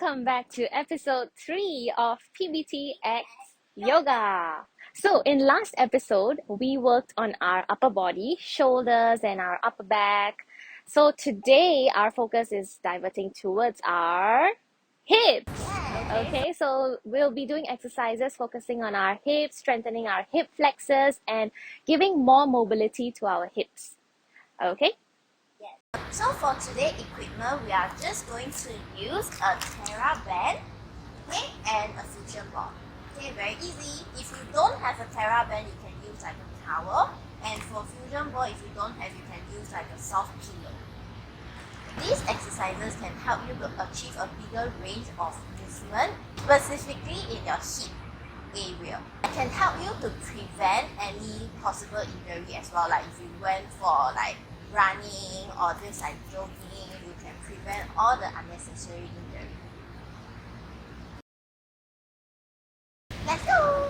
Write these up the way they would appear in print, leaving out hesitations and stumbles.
welcome back to episode 3 of PBT X Yoga. So, in last episode, we worked on our upper body, shoulders, and our upper back. So, today, our focus is diverting towards our hips. Okay, so we'll be doing exercises focusing on our hips, strengthening our hip flexors, and giving more mobility to our hips. Okay? So for today equipment, we are just going to use a Terra band, okay, and a fusion ball. Okay, very easy. If you don't have a Terra band, you can use like a towel. And for fusion ball, if you don't have, you can use like a soft pillow. These exercises can help you to achieve a bigger range of movement, specifically in your hip area. It can help you to prevent any possible injury as well. Like if you went for like running or just like jogging, you can prevent all the unnecessary injury. Let's go!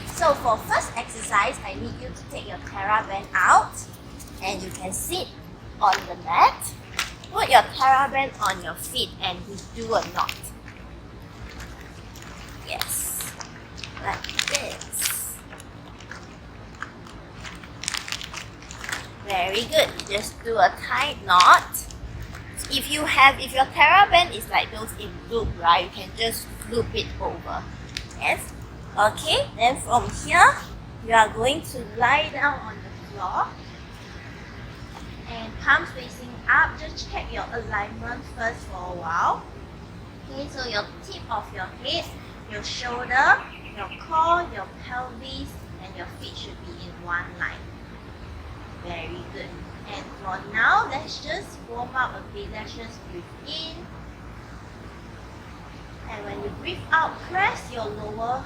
So for first exercise, I need you to take your Terra band out and you can sit on the mat. Put your Terra band on your feet and we do a knot. Yes, like this. Very good. You just do a tight knot. If your Terra band is like those in loop, right, you can just loop it over. Yes. Okay. Then from here, you are going to lie down on the floor and palms facing up. Just check your alignment first for a while. Okay. So your tip of your head, your shoulder, your core, your pelvis, and your feet should be in one line. Very good. And for now, let's just warm up a bit. Let's just breathe in. And when you breathe out, press your lower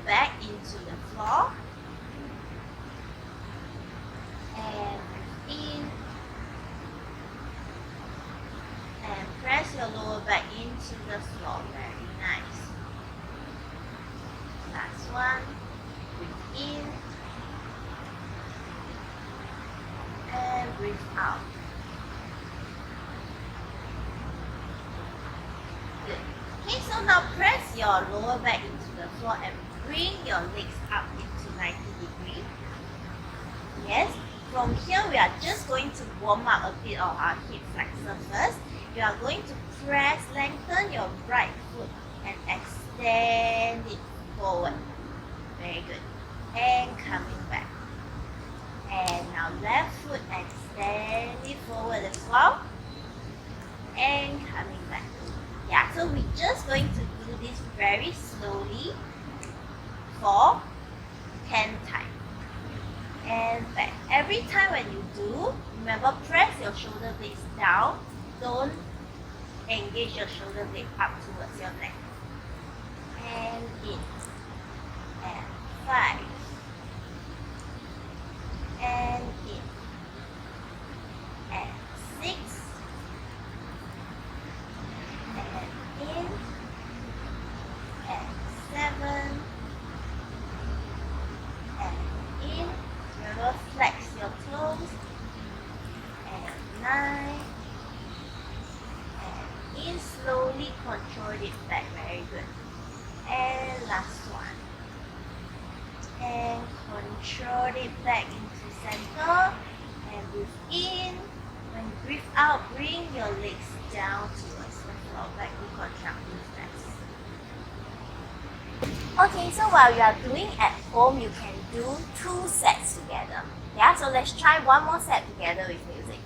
back into the floor. And breathe in. And press your lower back into the floor. Very nice. Last one. Breathe in. And breathe out. Good. Okay, so now press your lower back into the floor and bring your legs up into 90 degrees. Yes. From here, we are just going to warm up a bit of our hip flexor first. You are going to lengthen your right foot and extend it forward. Very good. And coming back. And now left foot, extend it forward as well. And coming back. Yeah, so we're just going to do this very slowly for 10 times. And back. Every time when you do, remember press your shoulder blades down. Don't engage your shoulder blade up towards your neck. And in. And 5. And in. And 6. And in. And 7. And in. Remember, flex your toes. And 9. And in. Slowly control it back. Very good. And last one. And control it back into center and breathe in. When you breathe out, bring your legs down towards the floor, back to contractile stretch. Okay, so while you are doing at home, you can do 2 sets together. Yeah, so let's try one more set together with music.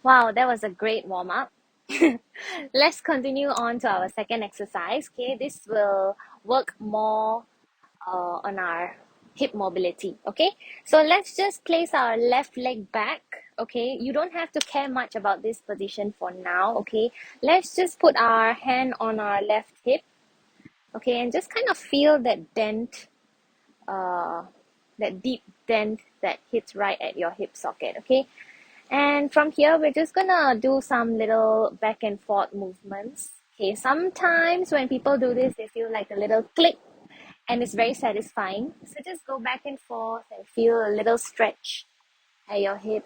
Wow, that was a great warm up. Let's continue on to our second exercise. Okay, this will work more on our hip mobility. Okay, so let's just place our left leg back. Okay, you don't have to care much about this position for now. Okay, let's just put our hand on our left hip. Okay, and just kind of feel that dent, uh, that deep dent that hits right at your hip socket. Okay, and from here, we're just gonna do some little back and forth movements. Okay, sometimes when people do this, they feel like a little click and it's very satisfying. So just go back and forth and feel a little stretch at your hip.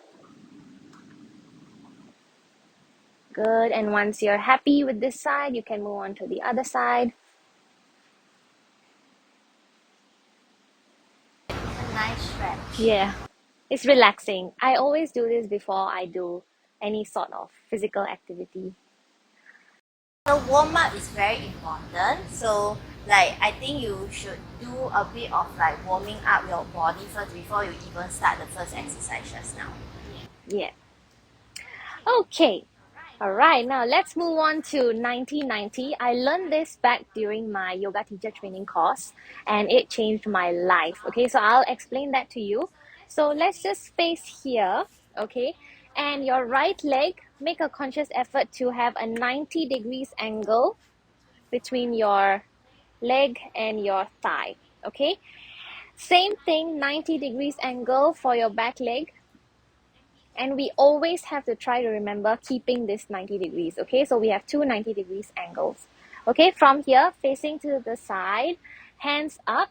Good. And once you're happy with this side, you can move on to the other side. It's a nice stretch. Yeah, it's relaxing. I always do this before I do any sort of physical activity. The warm up is very important. So like I think you should do a bit of like warming up your body first before you even start the first exercise just now. Yeah. Okay. All right, now let's move on to 90-90. I learned this back during my yoga teacher training course and it changed my life. Okay, so I'll explain that to you. So let's just face here, okay? And your right leg, make a conscious effort to have a 90 degrees angle between your leg and your thigh, okay? Same thing, 90 degrees angle for your back leg, and we always have to try to remember keeping this 90 degrees. Okay, so we have two 90 degrees angles. Okay, from here facing to the side, hands up.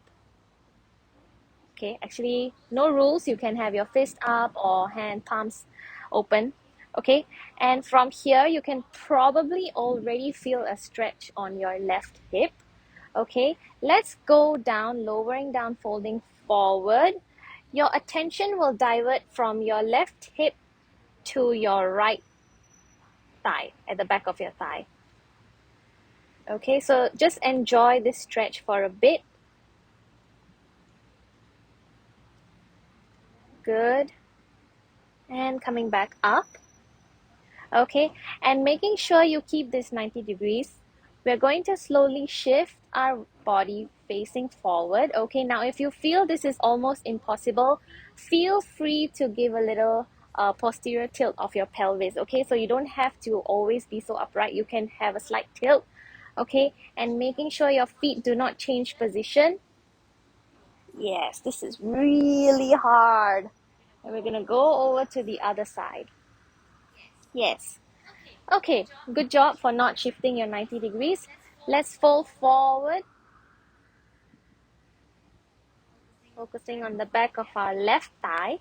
Okay, actually no rules, you can have your fist up or hand palms open. Okay, and from here you can probably already feel a stretch on your left hip. Okay, let's go down, lowering down, folding forward. Your attention will divert from your left hip to your right thigh, at the back of your thigh. Okay, so just enjoy this stretch for a bit. Good. And coming back up. Okay, and making sure you keep this 90 degrees. We're going to slowly shift our body facing forward. Okay, now if you feel this is almost impossible, feel free to give a little posterior tilt of your pelvis. Okay, so you don't have to always be so upright. You can have a slight tilt. Okay, and making sure your feet do not change position. Yes, this is really hard. And we're gonna go over to the other side. Yes. Okay, good job for not shifting your 90 degrees. Let's fold forward, focusing on the back of our left thigh.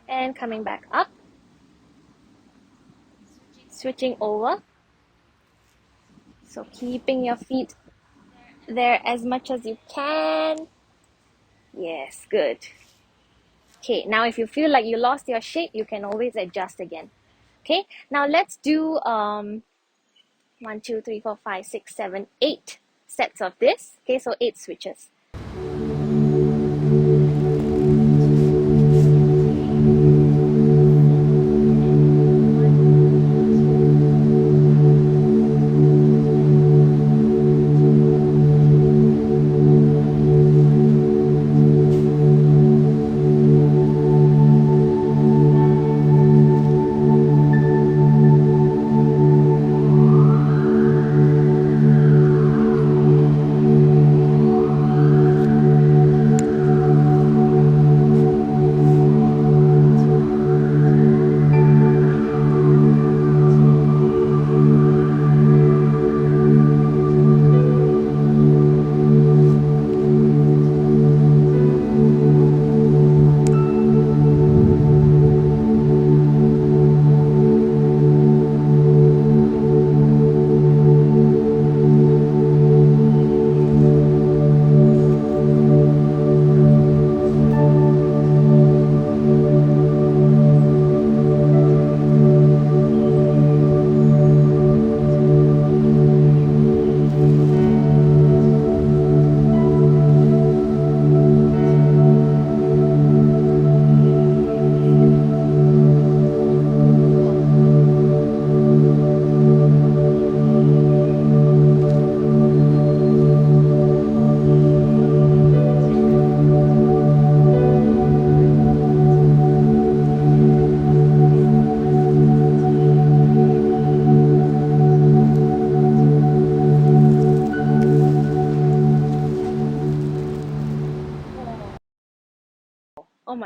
And coming back up. Switching over. So keeping your feet there as much as you can. Yes, good. Okay, now if you feel like you lost your shape, you can always adjust again. Okay, now let's do 1, 2, 3, 4, 5, 6, 7, 8 sets of this. Okay, so 8 switches.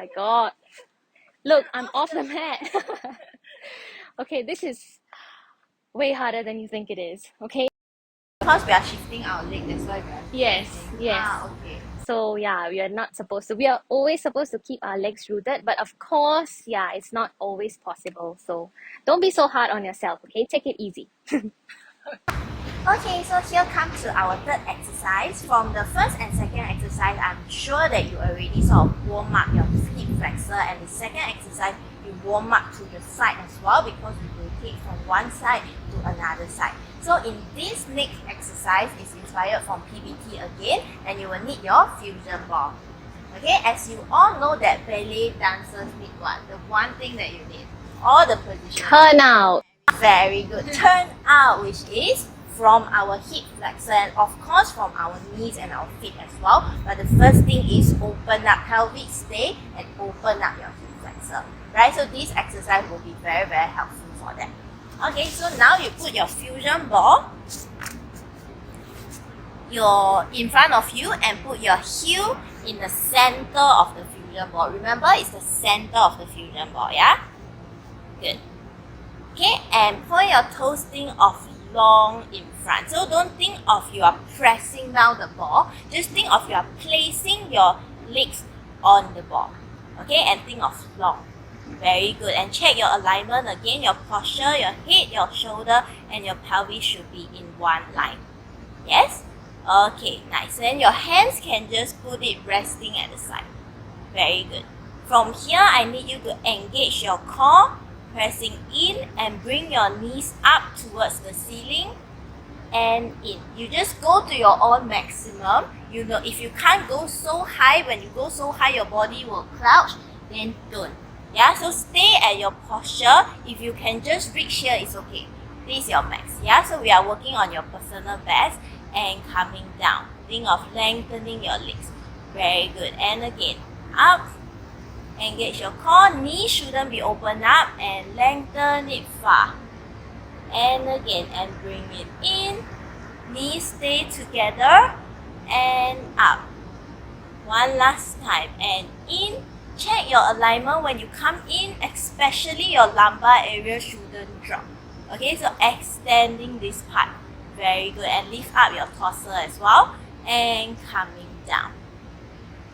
my God. Look, I'm off the mat. Okay, this is way harder than you think it is. Okay. Because we are shifting our leg, that's why we are Yes, bending. yes. Okay. So yeah, we are not supposed to. We are always supposed to keep our legs rooted, but of course, yeah, it's not always possible. So don't be so hard on yourself, okay? Take it easy. Okay, so here comes to our third exercise. From the first and second exercise, I'm sure that you already sort of warm up your hip flexor, and the second exercise, you warm up to the side as well, because we rotate from one side to another side. So in this next exercise is inspired from PBT again, and you will need your fusion ball. Okay, as you all know that ballet dancers need what? The one thing that you need, all the positions. Turn out. Very good. Turn out, which is from our hip flexor, and of course from our knees and our feet as well. But the first thing is open up, pelvic stay, and open up your hip flexor. Right? So this exercise will be very, very helpful for that. Okay, so now you put your fusion ball in front of you and put your heel in the center of the fusion ball. Remember, it's the center of the fusion ball, yeah? Good. Okay, and point your toes, think of long in front. So don't think of you are pressing down the ball. Just think of you are placing your legs on the ball. Okay, and think of long. Very good. And check your alignment again. Your posture, your head, your shoulder, and your pelvis should be in one line. Yes? Okay, nice. Then your hands can just put it resting at the side. Very good. From here, I need you to engage your core, pressing in and bring your knees up towards the ceiling and in. You just go to your own maximum. You know, if you can't go so high, when you go so high your body will crouch, then don't. Yeah, so stay at your posture. If you can just reach here, it's okay. This is your max. Yeah, so we are working on your personal best and coming down. Think of lengthening your legs. Very good. And again, up. Engage your core, knees shouldn't be open up, and lengthen it far. And again, and bring it in. Knees stay together, and up. One last time, and in. Check your alignment when you come in, especially your lumbar area shouldn't drop. Okay, so extending this part. Very good. And lift up your torso as well, and coming down.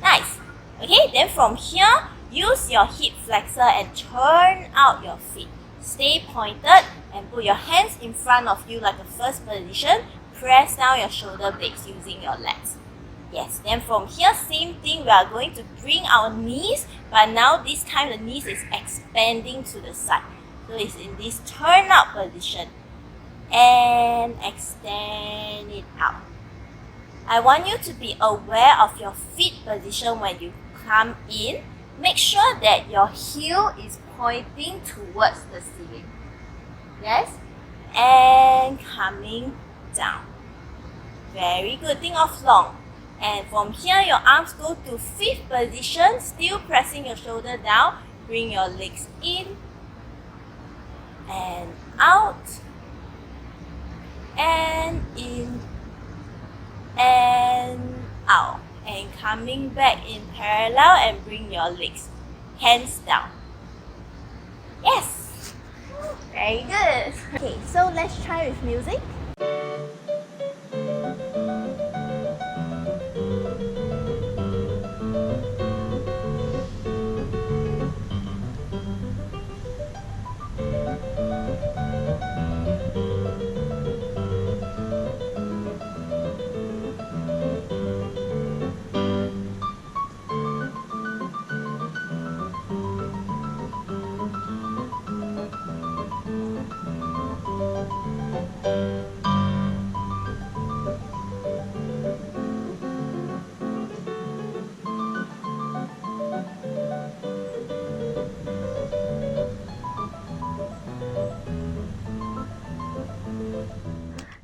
Nice. Okay, then from here, use your hip flexor and turn out your feet. Stay pointed and put your hands in front of you like a first position. Press down your shoulder blades using your legs. Yes, then from here, same thing. We are going to bring our knees, but now this time the knees is expanding to the side. So it's in this turn out position. And extend it out. I want you to be aware of your feet position when you come in. Make sure that your heel is pointing towards the ceiling. Yes? And coming down. Very good. Think of long. And from here, your arms go to fifth position. Still pressing your shoulder down. Bring your legs in. And out. And in. And out. And coming back in parallel and bring your legs, hands down. Yes! Very good. Okay, so let's try with music.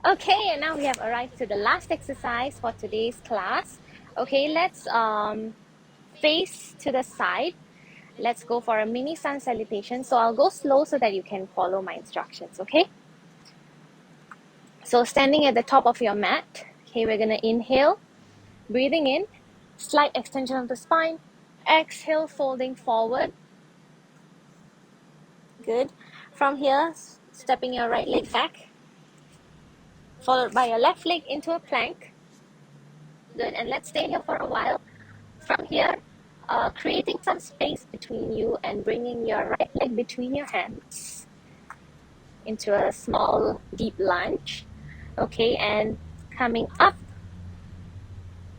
Okay, and now we have arrived to the last exercise for today's class. Okay, let's face to the side. Let's go for a mini sun salutation. So I'll go slow so that you can follow my instructions, okay? So standing at the top of your mat, okay, we're gonna inhale, breathing in, slight extension of the spine, exhale, folding forward. Good. From here, stepping your right leg back, followed by your left leg into a plank. Good. And let's stay here for a while. From here, creating some space between you and bringing your right leg between your hands into a small deep lunge. Okay, and coming up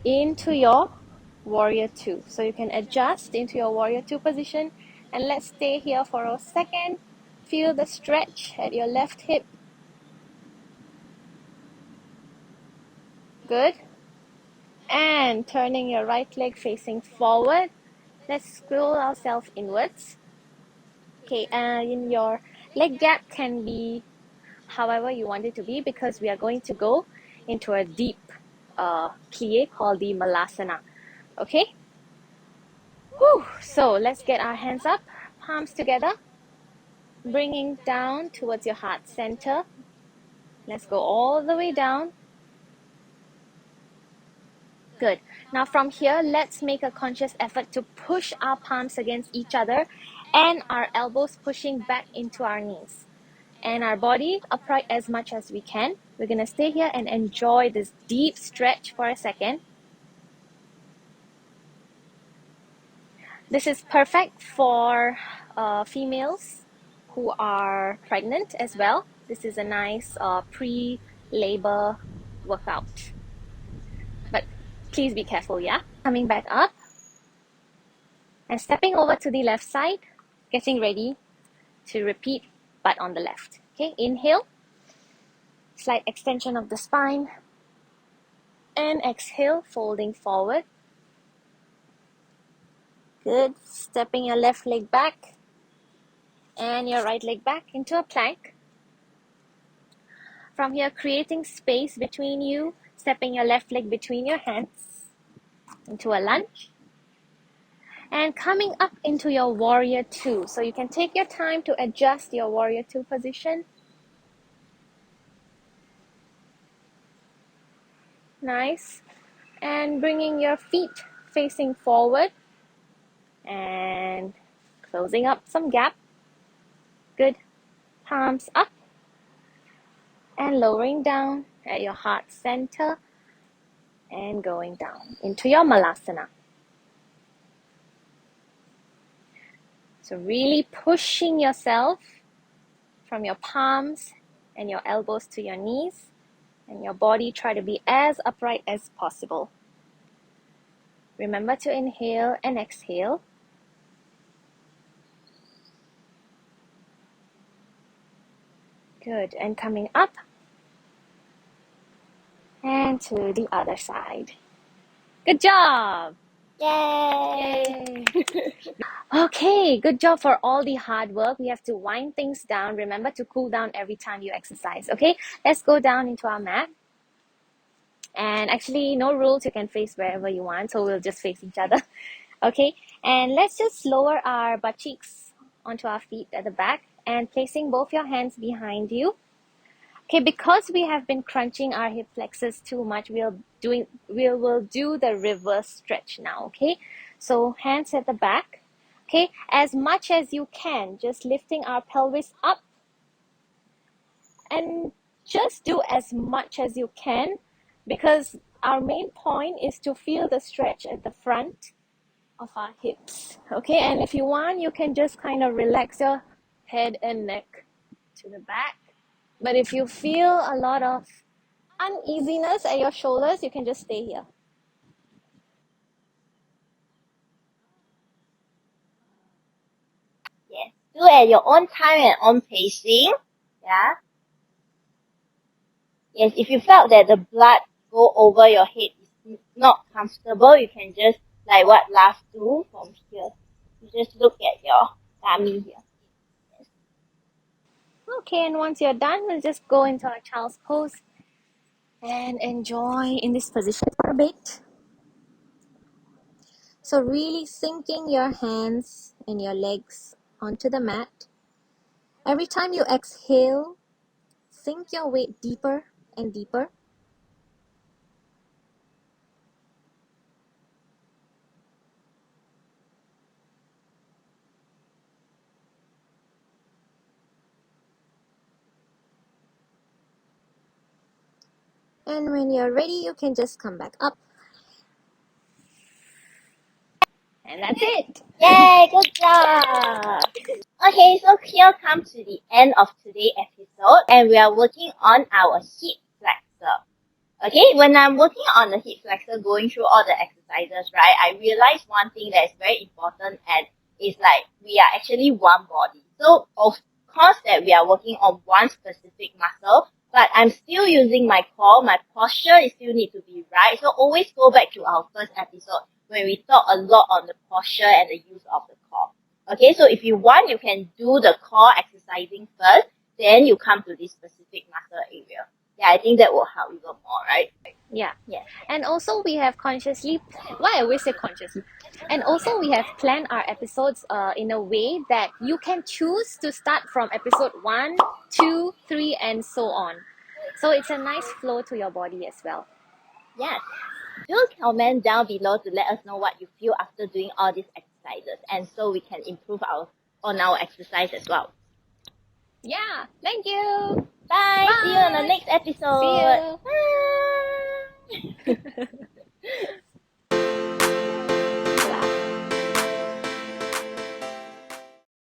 into your warrior two. So you can adjust into your warrior two position, and let's stay here for a second. Feel the stretch at your left hip. Good. And turning your right leg facing forward. Let's scroll ourselves inwards. Okay, and in your leg gap can be however you want it to be, because we are going to go into a deep plie called the malasana. Okay. Whew. So let's get our hands up, palms together, bringing down towards your heart center. Let's go all the way down. Good. Now from here, let's make a conscious effort to push our palms against each other and our elbows pushing back into our knees. And our body upright as much as we can. We're going to stay here and enjoy this deep stretch for a second. This is perfect for females who are pregnant as well. This is a nice pre-labor workout. But please be careful, yeah? Coming back up and stepping over to the left side, getting ready to repeat, but on the left. Okay, inhale, slight extension of the spine, and exhale, folding forward. Good. Stepping your left leg back and your right leg back into a plank. From here, creating space between you, stepping your left leg between your hands into a lunge. And coming up into your warrior two. So you can take your time to adjust your warrior two position. Nice. And bringing your feet facing forward and closing up some gap. Good. Palms up and lowering down at your heart center and going down into your malasana. So really pushing yourself from your palms and your elbows to your knees, and your body try to be as upright as possible. Remember to inhale and exhale. Good. And coming up and to the other side. Good job. Yay! Okay, good job for all the hard work. We have to wind things down. Remember to cool down every time you exercise. Okay, let's go down into our mat. And actually, no rules. You can face wherever you want. So we'll just face each other. Okay, and let's just lower our butt cheeks onto our feet at the back and placing both your hands behind you. Okay, because we have been crunching our hip flexors too much, we'll do the reverse stretch now. Okay, so hands at the back. Okay, as much as you can, just lifting our pelvis up, and just do as much as you can, because our main point is to feel the stretch at the front of our hips. Okay, and if you want, you can just kind of relax your head and neck to the back. But if you feel a lot of uneasiness at your shoulders, you can just stay here. Yes. Do at your own time and own pacing. Yeah. Yes, if you felt that the blood go over your head is not comfortable, you can just, like what last do from here. You just look at your tummy here. Yes. Okay, and once you're done, we'll just go into our child's pose and enjoy in this position for a bit. So really sinking your hands and your legs onto the mat. Every time you exhale, sink your weight deeper and deeper. And when you're ready, you can just come back up. And that's it. Yay, good job! Okay, so here comes to the end of today's episode, and we are working on our hip flexor. Okay, when I'm working on the hip flexor, going through all the exercises, right, I realized one thing that is very important, and it's like we are actually one body. So of course that we are working on one specific muscle, but I'm still using my core. My posture is still need to be right. So always go back to our first episode when we talk a lot on the posture and the use of the core. Okay, so if you want, you can do the core exercising first, then you come to this specific muscle area. Yeah, I think that will help even more, right? Yeah. Yes. And also we have consciously, why I always say consciously, and also we have planned our episodes in a way that you can choose to start from episode 1, 2, 3, and so on. So it's a nice flow to your body as well. Yes. Do comment down below to let us know what you feel after doing all these exercises, and so we can improve our exercise as well. Yeah. Thank you. Bye. See you on the Bye. next See episode. you. Bye.